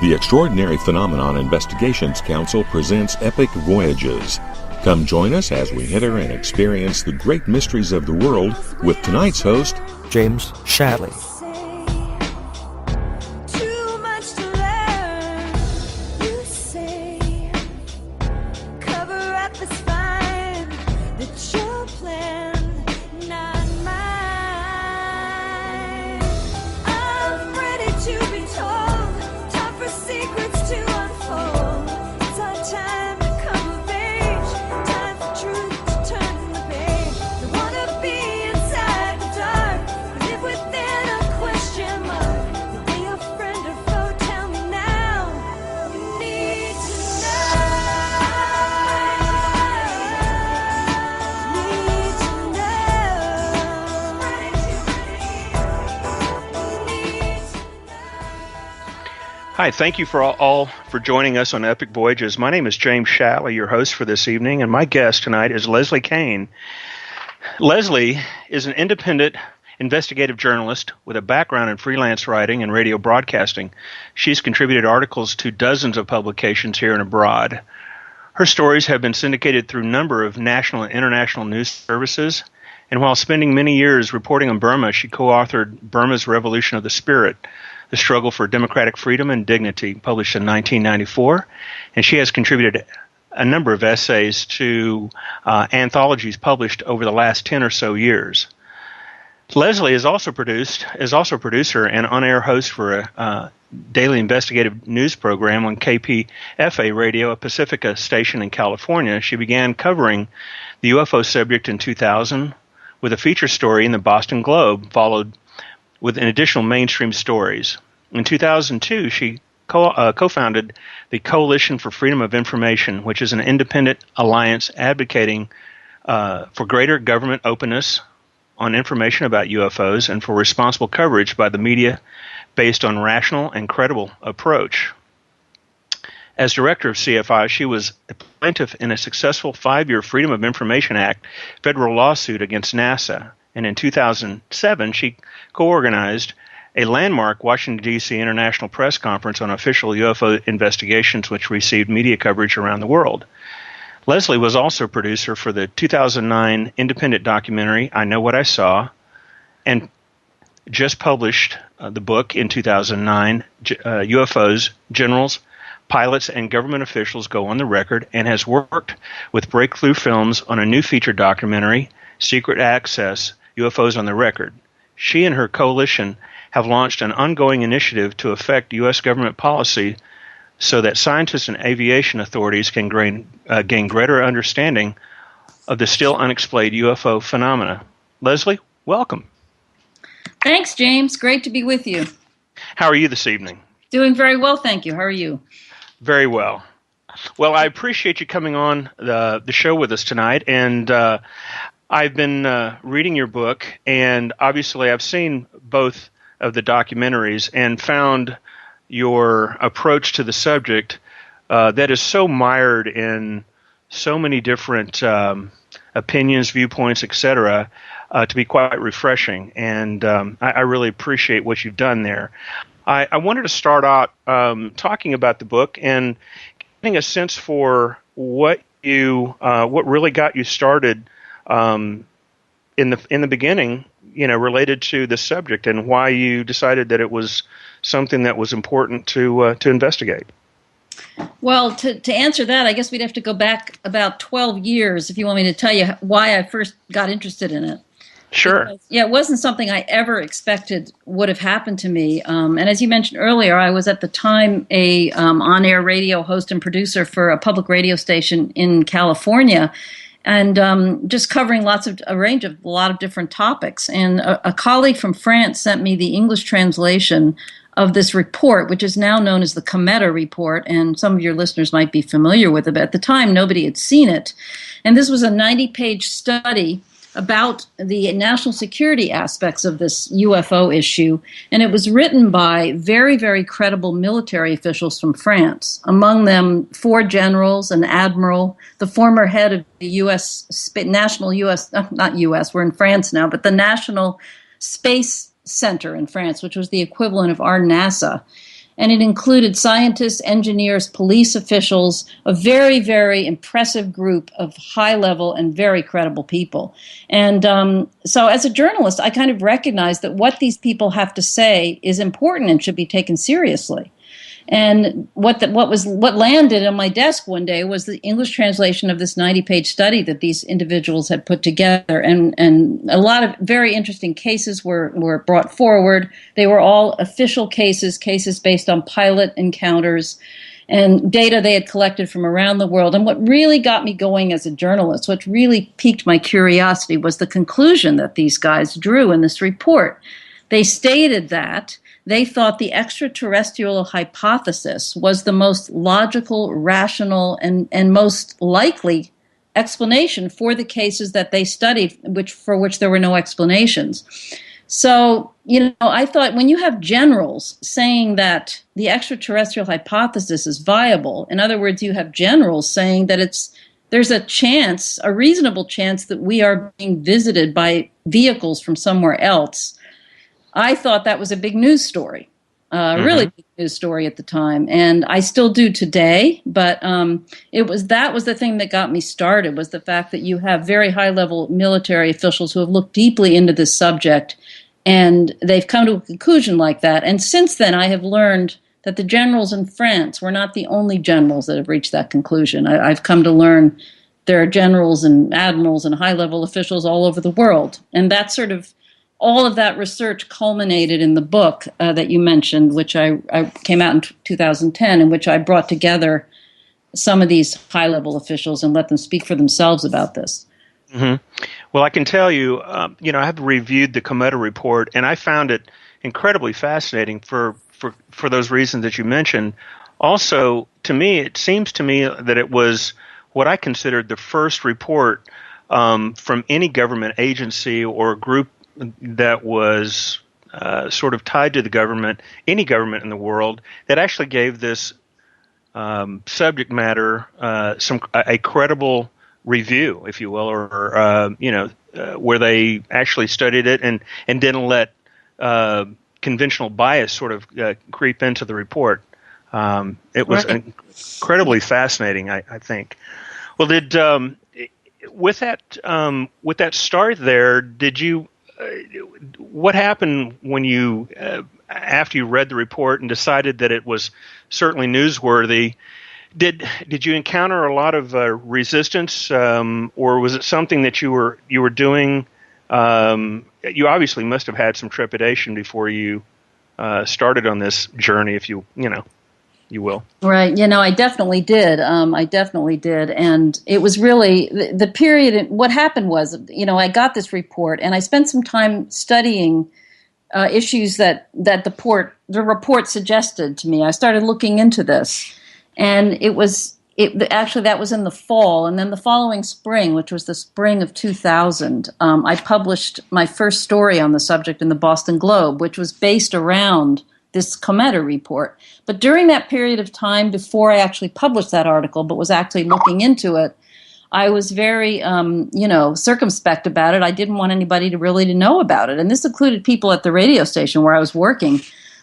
The Extraordinary Phenomenon Investigations Council presents Epic Voyages. Come join us as we enter and experience the great mysteries of the world with tonight's host, James Shatley. Hi, thank you for all for joining us on Epic Voyages. My name is James Shatley, your host for this evening, and my guest tonight is Leslie Kean. Leslie is an independent investigative journalist with a background in freelance writing and radio broadcasting. She's contributed articles to dozens of publications here and abroad. Her stories have been syndicated through a number of national and international news services, and while spending many years reporting on Burma, she co-authored Burma's Revolution of the Spirit, The Struggle for Democratic Freedom and Dignity, published in 1994, and she has contributed a number of essays to anthologies published over the last 10 or so years. Leslie is also producer and on-air host for a daily investigative news program on KPFA Radio, a Pacifica station in California. She began covering the UFO subject in 2000 with a feature story in the Boston Globe, followed with additional mainstream stories. In 2002, she co-founded the Coalition for Freedom of Information, which is an independent alliance advocating for greater government openness on information about UFOs and for responsible coverage by the media based on rational and credible approach. As director of CFI, she was a plaintiff in a successful 5-year Freedom of Information Act federal lawsuit against NASA. And in 2007, she co-organized a landmark Washington, D.C. International Press Conference on official UFO investigations, which received media coverage around the world. Leslie was also producer for the 2009 independent documentary, I Know What I Saw, and just published the book in 2009, UFOs, Generals, Pilots, and Government Officials Go on the Record, and has worked with Breakthrough Films on a new feature documentary, Secret Access, UFOs on the Record. She and her coalition have launched an ongoing initiative to affect U.S. government policy so that scientists and aviation authorities can gain greater understanding of the still unexplained UFO phenomena. Leslie, welcome. Thanks, James. Great to be with you. How are you this evening? Doing very well, thank you. How are you? Very well. Well, I appreciate you coming on the show with us tonight, and I've been reading your book, and obviously I've seen both of the documentaries and found your approach to the subject that is so mired in so many different opinions, viewpoints, etc., to be quite refreshing, and I really appreciate what you've done there. I wanted to start out talking about the book and getting a sense for what really got you started in the beginning, related to the subject, and why you decided that it was something that was important to investigate. Well, to answer that, I guess we'd have to go back about 12 years if you want me to tell you why I first got interested in it. Sure. Because, it wasn't something I ever expected would have happened to me. And as you mentioned earlier, I was at the time a on-air radio host and producer for a public radio station in California, and just covering a lot of different topics. And a colleague from France sent me the English translation of this report, which is now known as the Cometa report, and some of your listeners might be familiar with it, but at the time nobody had seen it. And this was a 90-page study about the national security aspects of this UFO issue, and it was written by very, very credible military officials from France, among them 4 generals, an admiral, the former head of the we're in France now, but the National Space Center in France, which was the equivalent of our NASA. And it included scientists, engineers, police officials, a very, very impressive group of high-level and very credible people. And so as a journalist, I kind of recognized that what these people have to say is important and should be taken seriously. And what landed on my desk one day was the English translation of this 90-page study that these individuals had put together, and a lot of very interesting cases were brought forward. They were all official cases based on pilot encounters and data they had collected from around the world. And what really got me going as a journalist, what really piqued my curiosity, was the conclusion that these guys drew in this report. They stated that they thought the extraterrestrial hypothesis was the most logical, rational, and most likely explanation for the cases that they studied, for which there were no explanations. So, I thought when you have generals saying that the extraterrestrial hypothesis is viable, in other words, you have generals saying that there's a reasonable chance that we are being visited by vehicles from somewhere else, I thought that was a big news story, really big news story at the time, and I still do today. But that was the thing that got me started, was the fact that you have very high-level military officials who have looked deeply into this subject, and they've come to a conclusion like that. And since then, I have learned that the generals in France were not the only generals that have reached that conclusion. I've come to learn there are generals and admirals and high-level officials all over the world, and that's sort of all of that research culminated in the book that you mentioned, which I came out in 2010, in which I brought together some of these high-level officials and let them speak for themselves about this. Mm-hmm. Well, I can tell you, I have reviewed the Cometa report, and I found it incredibly fascinating for those reasons that you mentioned. Also, it seems to me that it was what I considered the first report from any government agency or group that was sort of tied to the government, any government in the world, that actually gave this subject matter a credible review, if you will, or where they actually studied it and didn't let conventional bias sort of creep into the report. It was incredibly fascinating, I think. Well, with that start there, did you? What happened when you, after you read the report and decided that it was certainly newsworthy? Did you encounter a lot of resistance, or was it something that you were doing? You obviously must have had some trepidation before you started on this journey, if you will. Right. I definitely did. And it was really the period. What happened was, I got this report and I spent some time studying issues that the report suggested to me. I started looking into this, and actually that was in the fall. And then the following spring, which was the spring of 2000, I published my first story on the subject in the Boston Globe, which was based around this Cometa report. But during that period of time before I actually published that article, but was actually looking into it, I was very, circumspect about it. I didn't want anybody to know about it. And this included people at the radio station where I was working.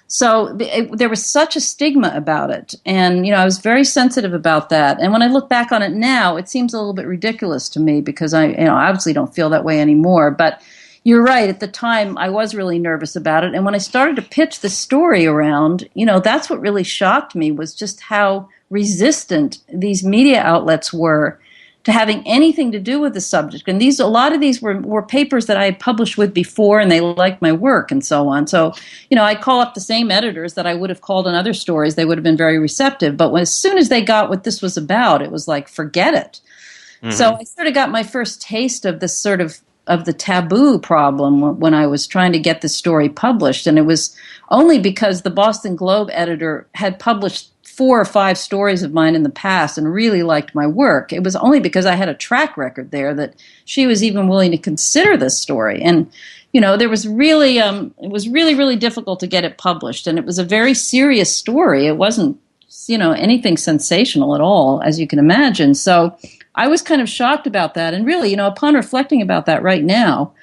So there was such a stigma about it. And, I was very sensitive about that. And when I look back on it now, it seems a little bit ridiculous to me because I obviously don't feel that way anymore. But you're right. At the time, I was really nervous about it. And when I started to pitch the story around, that's what really shocked me, was just how resistant these media outlets were to having anything to do with the subject. And a lot of these were papers that I had published with before, and they liked my work and so on. So, I'd call up the same editors that I would have called on other stories. They would have been very receptive. But as soon as they got what this was about, it was like, forget it. Mm-hmm. So I sort of got my first taste of this sort of the taboo problem when I was trying to get this story published. And it was only because the Boston Globe editor had published 4 or 5 stories of mine in the past and really liked my work. It was only because I had a track record there that she was even willing to consider this story. And, there was really, it was really, really difficult to get it published. And it was a very serious story. It wasn't, anything sensational at all, as you can imagine. So I was kind of shocked about that. And really, upon reflecting about that right now,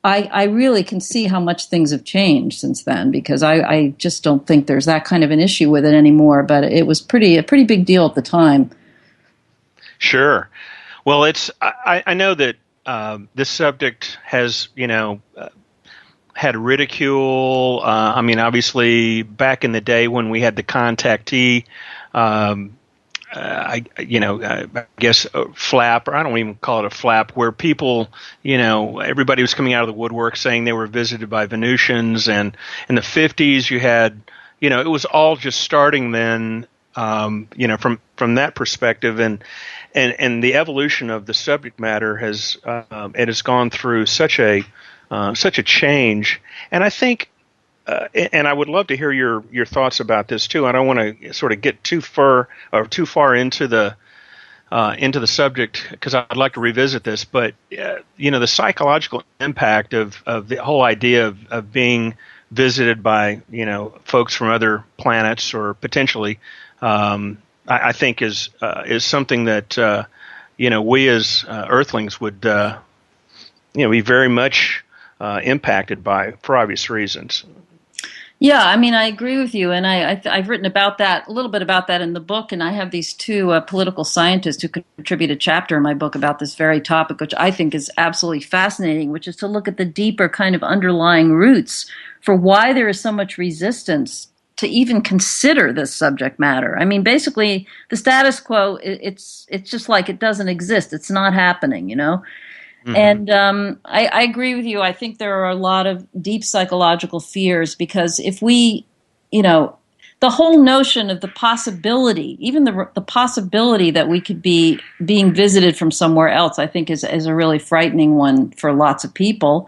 I really can see how much things have changed since then, because I just don't think there's that kind of an issue with it anymore. But it was a pretty big deal at the time. Sure. Well, I know that this subject has, had ridicule. I mean, obviously, back in the day when we had the contactee, I guess a flap, or I don't even call it a flap, where people, everybody was coming out of the woodwork saying they were visited by Venusians, and in the 50s you had, it was all just starting then, from that perspective, and the evolution of the subject matter has it has gone through such a change, and I think. And I would love to hear your thoughts about this too. I don't want to sort of get too far into the subject, because I'd like to revisit this. But the psychological impact of the whole idea of being visited by folks from other planets, or potentially, I think is something that we as Earthlings would be very much impacted by, for obvious reasons. Yeah, I mean, I agree with you, and I've written about that, a little bit about that in the book, and I have these two political scientists who contribute a chapter in my book about this very topic, which I think is absolutely fascinating, which is to look at the deeper kind of underlying roots for why there is so much resistance to even consider this subject matter. I mean, basically, the status quo, it's just like it doesn't exist. It's not happening, And I agree with you. I think there are a lot of deep psychological fears, because if we, the whole notion of the possibility, even the possibility that we could be being visited from somewhere else, I think is a really frightening one for lots of people.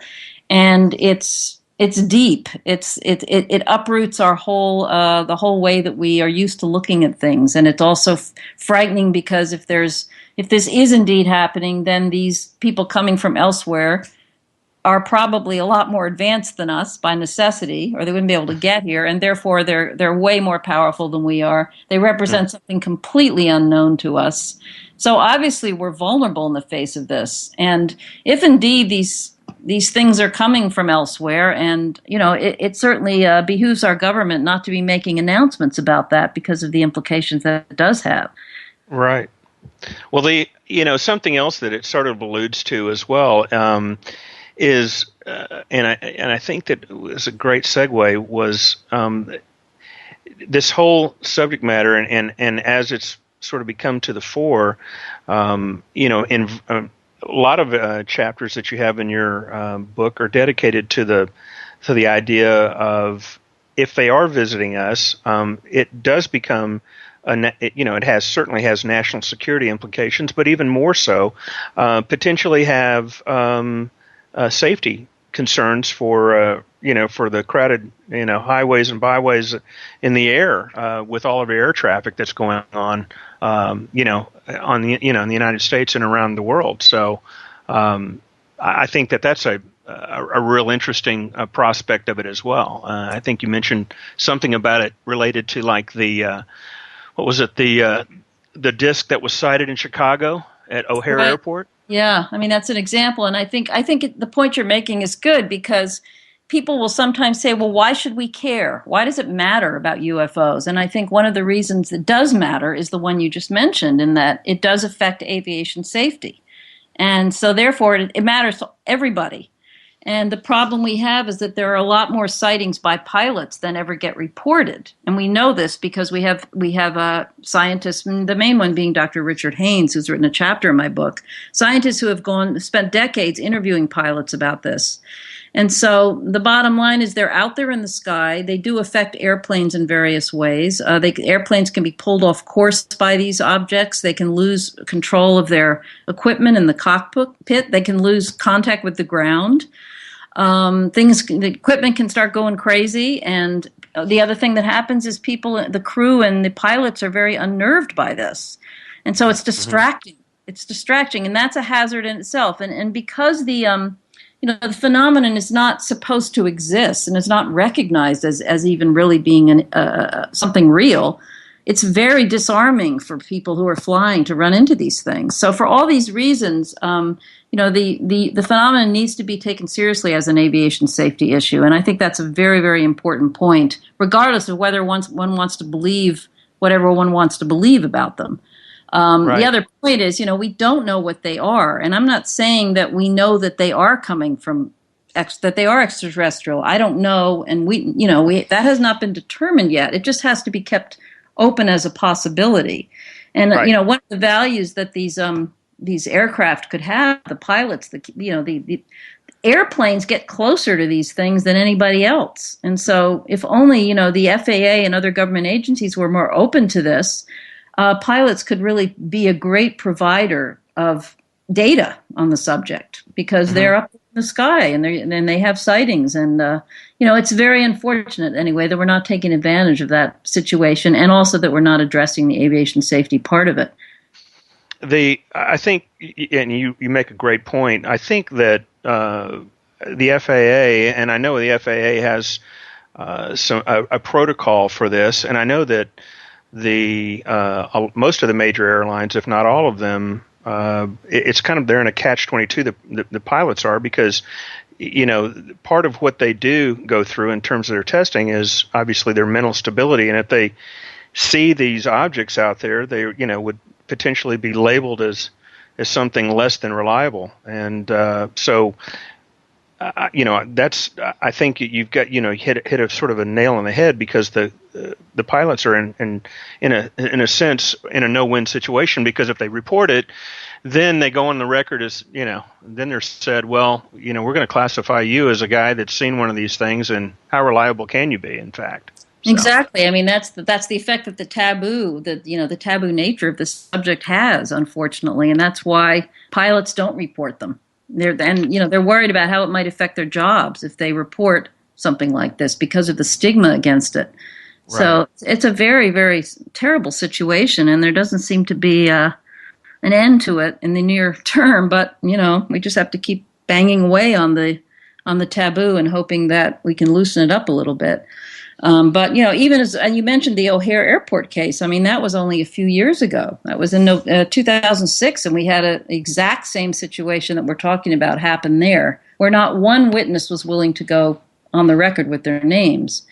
And it's deep. It uproots our whole the whole way that we are used to looking at things, and it's also frightening because if this is indeed happening, then these people coming from elsewhere are probably a lot more advanced than us by necessity, or they wouldn't be able to get here, and therefore they're way more powerful than we are. They represent something completely unknown to us. So obviously we're vulnerable in the face of this. And if indeed these things are coming from elsewhere, and it certainly behooves our government not to be making announcements about that because of the implications that it does have. Right. Well, something else that it sort of alludes to as well is, and I think that was a great segue, was this whole subject matter, and as it's sort of become to the fore, in a lot of chapters that you have in your book are dedicated to the idea of, if they are visiting us, it does become it certainly has national security implications, but even more so, potentially have safety concerns for the crowded highways and byways in the air, with all of the air traffic that's going on in the United States and around the world. So I think that's a real interesting prospect of it as well. I think you mentioned something about it related to, like, the what was it, the disc that was sighted in Chicago at O'Hare Airport? Yeah, I mean, that's an example, and I think the point you're making is good, because people will sometimes say, well, why should we care? Why does it matter about UFOs? And I think one of the reasons it does matter is the one you just mentioned, in that it does affect aviation safety. And so therefore it matters to everybody. And the problem we have is that there are a lot more sightings by pilots than ever get reported. And we know this because we have scientists, the main one being Dr. Richard Haynes, who's written a chapter in my book, scientists who have spent decades interviewing pilots about this. And so the bottom line is they're out there in the sky. They do affect airplanes in various ways. Airplanes can be pulled off course by these objects. They can lose control of their equipment in the cockpit. They can lose contact with the ground. The equipment can start going crazy. And the other thing that happens is the crew and the pilots are very unnerved by this. And so it's distracting. It's distracting. And that's a hazard in itself. And because the phenomenon is not supposed to exist and is not recognized as even really being something real, it's very disarming for people who are flying to run into these things. So for all these reasons, the phenomenon needs to be taken seriously as an aviation safety issue. And I think that's a very, very important point, regardless of whether one wants to believe whatever one wants to believe about them. Right. The other point is, we don't know what they are. And I'm not saying that we know that they are coming from that they are extraterrestrial. I don't know. And that has not been determined yet. It just has to be kept open as a possibility. And, right. One of the values that these aircraft could have, the pilots, the airplanes get closer to these things than anybody else. And so if only, the FAA and other government agencies were more open to this, pilots could really be a great provider of data on the subject, because they're up in the sky and they have sightings. And, it's very unfortunate anyway that we're not taking advantage of that situation, and also that we're not addressing the aviation safety part of it. I think, and you make a great point, I think that the FAA, and I know the FAA has a protocol for this, and I know that most of the major airlines, if not all of them, it's kind of, they're in a catch-22, the pilots are, because part of what they do go through in terms of their testing is obviously their mental stability, and if they see these objects out there, they would potentially be labeled as something less than reliable. And so that's, I think you've got, hit a sort of a nail on the head, because the pilots are in a sense in a no-win situation, because if they report it, then they go on the record as, then they're said, well, we're going to classify you as a guy that's seen one of these things, and how reliable can you be, in fact? So. Exactly. I mean, that's the effect that the taboo nature of the subject has, unfortunately, and that's why pilots don't report them. They're worried about how it might affect their jobs if they report something like this, because of the stigma against it. Right. So it's a very, very terrible situation, and there doesn't seem to be an end to it in the near term. But we just have to keep banging away on the taboo and hoping that we can loosen it up a little bit. But even as you mentioned the O'Hare Airport case, I mean, that was only a few years ago. That was in 2006, and we had an exact same situation that we're talking about happen there, where not one witness was willing to go on the record with their names.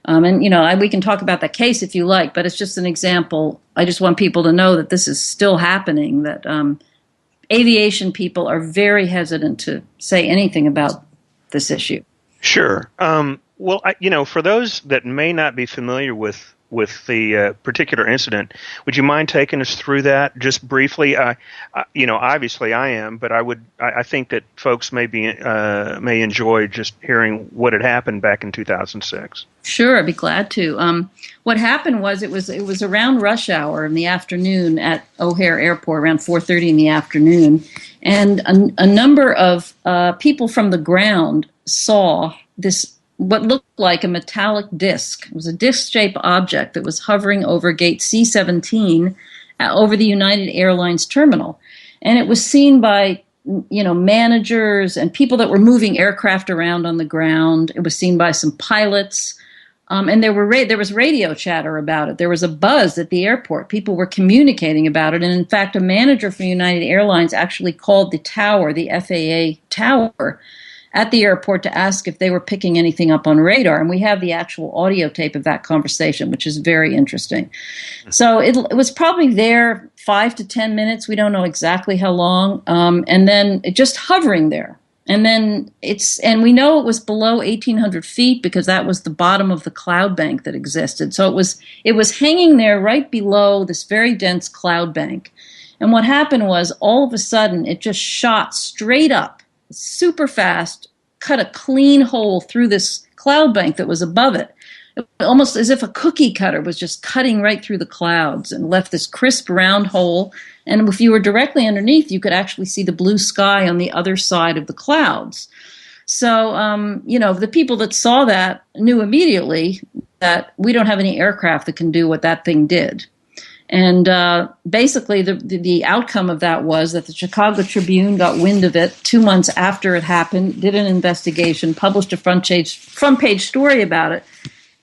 We can talk about that case if you like, but it's just an example. I just want people to know that this is still happening, that aviation people are very hesitant to say anything about this issue. Sure. Well, for those that may not be familiar with the particular incident, would you mind taking us through that just briefly? Obviously I am, but I think that folks may enjoy just hearing what had happened back in 2006. Sure, I'd be glad to. What happened was it was around rush hour in the afternoon at O'Hare Airport, around 4:30 in the afternoon, and a number of people from the ground saw this, what looked like a metallic disc. It was a disc-shaped object that was hovering over gate C-17 over the United Airlines terminal. And it was seen by, managers and people that were moving aircraft around on the ground. It was seen by some pilots. And there was radio chatter about it. There was a buzz at the airport. People were communicating about it. And in fact, a manager from United Airlines actually called the tower, the FAA tower, at the airport to ask if they were picking anything up on radar. And we have the actual audio tape of that conversation, which is very interesting. So it was probably there 5 to 10 minutes. We don't know exactly how long. And then it just hovering there. And then we know it was below 1,800 feet because that was the bottom of the cloud bank that existed. So it was hanging there right below this very dense cloud bank. And what happened was, all of a sudden, it just shot straight up, super fast, cut a clean hole through this cloud bank that was above it. Almost as if a cookie cutter was just cutting right through the clouds and left this crisp round hole. And if you were directly underneath, you could actually see the blue sky on the other side of the clouds. So, the people that saw that knew immediately that we don't have any aircraft that can do what that thing did. And basically, the outcome of that was that the Chicago Tribune got wind of it 2 months after it happened, did an investigation, published a front page story about it,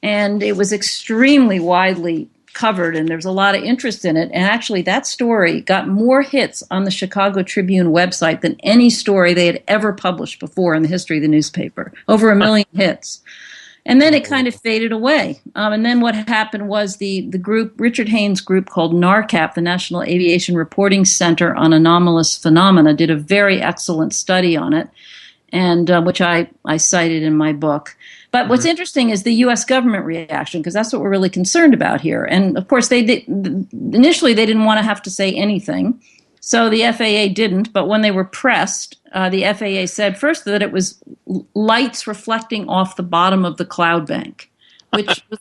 and it was extremely widely covered, and there's a lot of interest in it. And actually, that story got more hits on the Chicago Tribune website than any story they had ever published before in the history of the newspaper. Over 1 million hits. And then it kind of faded away. And then what happened was the group, Richard Haynes' group called NARCAP, the National Aviation Reporting Center on Anomalous Phenomena, did a very excellent study on it, and which I cited in my book. But what's interesting is the U.S. government reaction, because that's what we're really concerned about here. And of course, initially they didn't want to have to say anything. So the FAA didn't, but when they were pressed, the FAA said first that it was lights reflecting off the bottom of the cloud bank, which was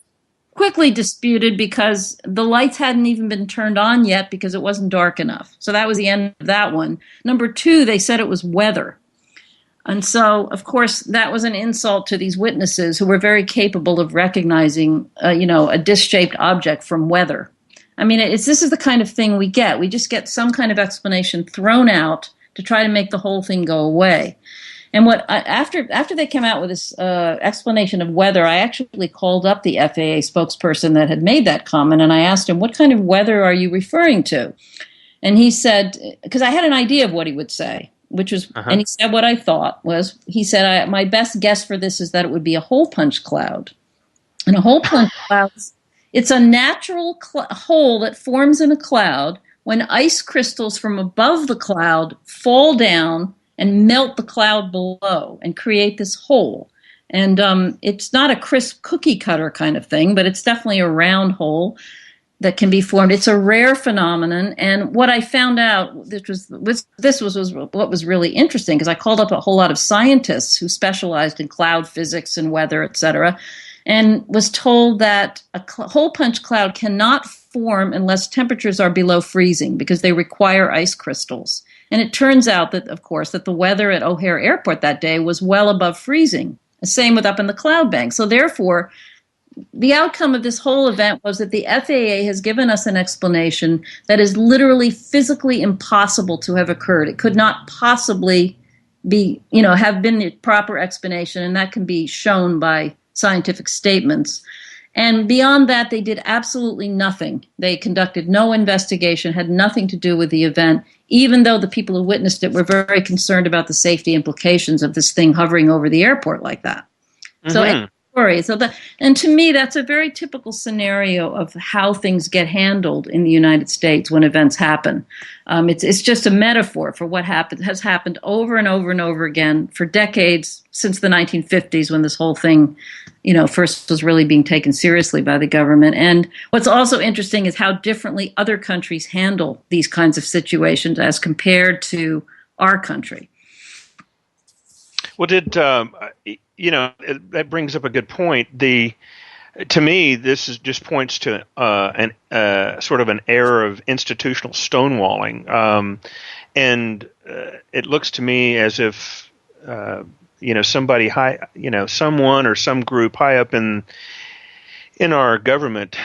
quickly disputed because the lights hadn't even been turned on yet because it wasn't dark enough. So that was the end of that one. Number two, they said it was weather. And so, of course, that was an insult to these witnesses who were very capable of recognizing, a disc-shaped object from weather. I mean, this is the kind of thing we get. We just get some kind of explanation thrown out to try to make the whole thing go away. And after they came out with this explanation of weather, I actually called up the FAA spokesperson that had made that comment, and I asked him, what kind of weather are you referring to? And he said, because I had an idea of what he would say, which was, and he said what I thought was, he said, my best guess for this is that it would be a hole punch cloud. And a hole punch cloud, it's a natural hole that forms in a cloud when ice crystals from above the cloud fall down and melt the cloud below and create this hole. And it's not a crisp cookie cutter kind of thing, but it's definitely a round hole that can be formed. It's a rare phenomenon. And what I found out, this was what was really interesting, because I called up a whole lot of scientists who specialized in cloud physics and weather, et cetera, and was told that a hole punch cloud cannot form unless temperatures are below freezing because they require ice crystals. And it turns out that, of course, that the weather at O'Hare Airport that day was well above freezing. The same with up in the cloud bank. So therefore, the outcome of this whole event was that the FAA has given us an explanation that is literally physically impossible to have occurred. It could not possibly be, have been the proper explanation, and that can be shown by scientific statements. And beyond that, they did absolutely nothing. They conducted no investigation, had nothing to do with the event, even though the people who witnessed it were very concerned about the safety implications of this thing hovering over the airport like that. So and to me, that's a very typical scenario of how things get handled in the United States when events happen. It's just a metaphor for what has happened over and over and over again for decades since the 1950s, when this whole thing, first was really being taken seriously by the government. And what's also interesting is how differently other countries handle these kinds of situations as compared to our country. Well, that brings up a good point. To me, this just points to sort of an era of institutional stonewalling, and it looks to me as if somebody someone or some group high up in our government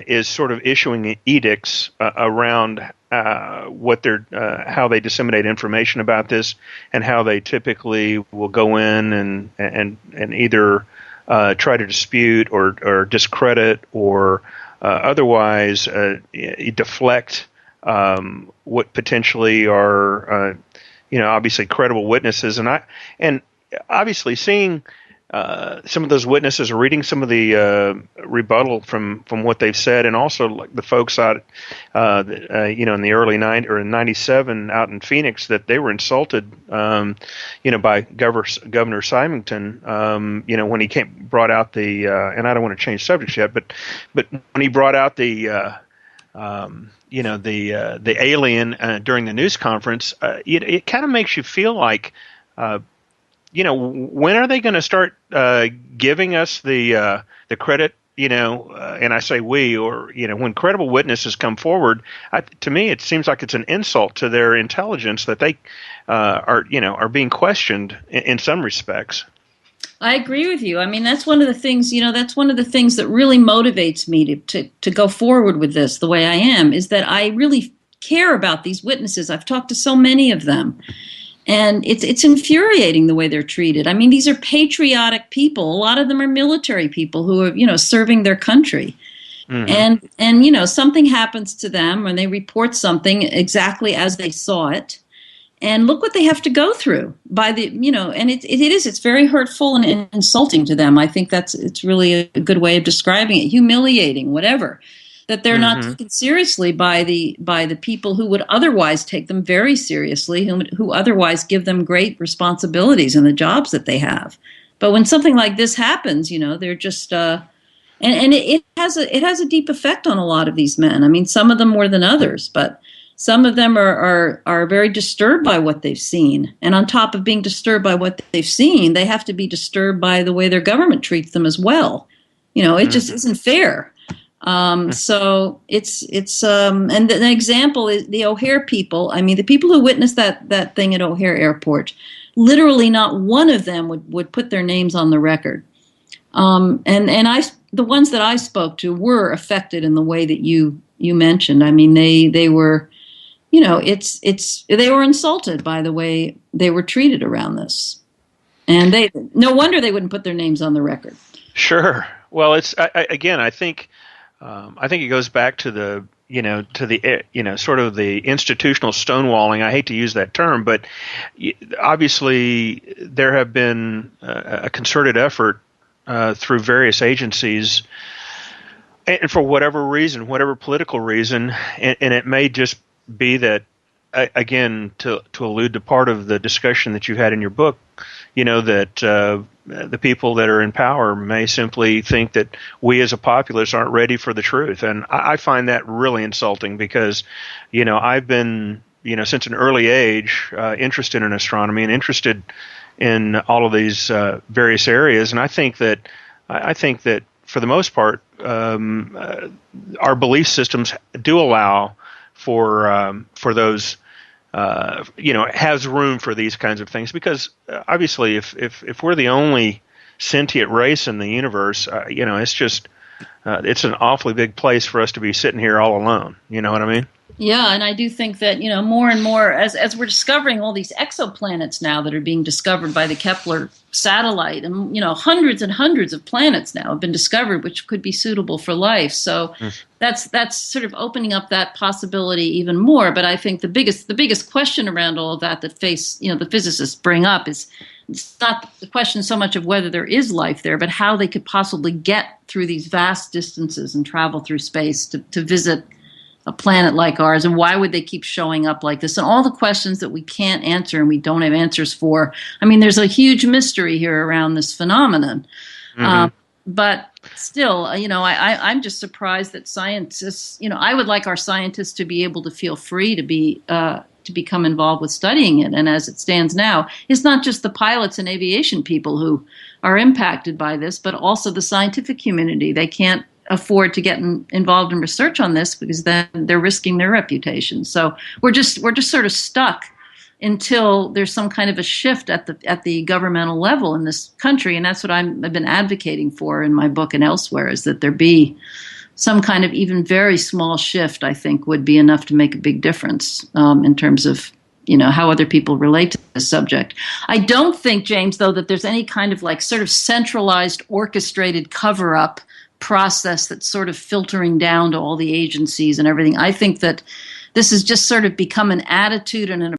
is sort of issuing edicts around how they disseminate information about this, and how they typically will go in and either try to dispute or discredit or otherwise deflect what potentially are obviously credible witnesses, and obviously seeing some of those witnesses, or reading some of the rebuttal from what they've said, and also like the folks out, in the early in '97 out in Phoenix, that they were insulted, by Governor Symington, when he brought out the, and I don't want to change subjects yet, but when he brought out the alien during the news conference, it kind of makes you feel like, when are they going to start giving us the credit? And I say we, or when credible witnesses come forward, to me it seems like it's an insult to their intelligence that they are being questioned in some respects. I agree with you. I mean, that's one of the things. That's one of the things that really motivates me to go forward with this the way I am. Is that I really care about these witnesses. I've talked to so many of them. And it's infuriating the way they're treated. I mean, these are patriotic people. A lot of them are military people who are, serving their country. And something happens to them when they report something exactly as they saw it. And look what they have to go through and it's very hurtful and insulting to them. I think it's really a good way of describing it. Humiliating, whatever. That they're not taken seriously by the people who would otherwise take them very seriously, who otherwise give them great responsibilities in the jobs that they have. But when something like this happens, they're just and it has a deep effect on a lot of these men. I mean, some of them more than others, but some of them are very disturbed by what they've seen. And on top of being disturbed by what they've seen, they have to be disturbed by the way their government treats them as well. It just isn't fair. So it's and the example is the O'Hare people. I mean, the people who witnessed that thing at O'Hare Airport, literally not one of them would put their names on the record. The ones that I spoke to were affected in the way that you mentioned. I mean, they were, they were insulted by the way they were treated around this, and no wonder they wouldn't put their names on the record. Sure. Well, I think it goes back to the sort of the institutional stonewalling. I hate to use that term, but obviously there have been a concerted effort through various agencies, and for whatever reason, whatever political reason, and it may just be that, again, to allude to part of the discussion that you had in your book, that the people that are in power may simply think that we as a populace aren't ready for the truth. And I find that really insulting because, I've been, since an early age, interested in astronomy and interested in all of these various areas. And I think that for the most part, our belief systems do allow for those, has room for these kinds of things, because obviously if we're the only sentient race in the universe, it's just it's an awfully big place for us to be sitting here all alone. You know what I mean? Yeah, and I do think that, more and more, as we're discovering all these exoplanets now that are being discovered by the Kepler satellite, and, hundreds and hundreds of planets now have been discovered which could be suitable for life. So that's sort of opening up that possibility even more. But I think the biggest question around all of that the physicists bring up is, it's not the question so much of whether there is life there, but how they could possibly get through these vast distances and travel through space to visit a planet like ours, and why would they keep showing up like this? And all the questions that we can't answer and we don't have answers for. I mean, there's a huge mystery here around this phenomenon. But still, I'm just surprised that scientists, I would like our scientists to be able to feel free to become involved with studying it. And as it stands now, it's not just the pilots and aviation people who are impacted by this, but also the scientific community. They can't afford to get involved in research on this because then they're risking their reputation. So we're just sort of stuck until there's some kind of a shift at the governmental level in this country, and that's what I've been advocating for in my book and elsewhere, is that there be some kind of even very small shift. I think would be enough to make a big difference in terms of how other people relate to the subject. I don't think, James, though, that there's any kind of sort of centralized, orchestrated cover-up process that's sort of filtering down to all the agencies and everything. I think that this has just sort of become an attitude and an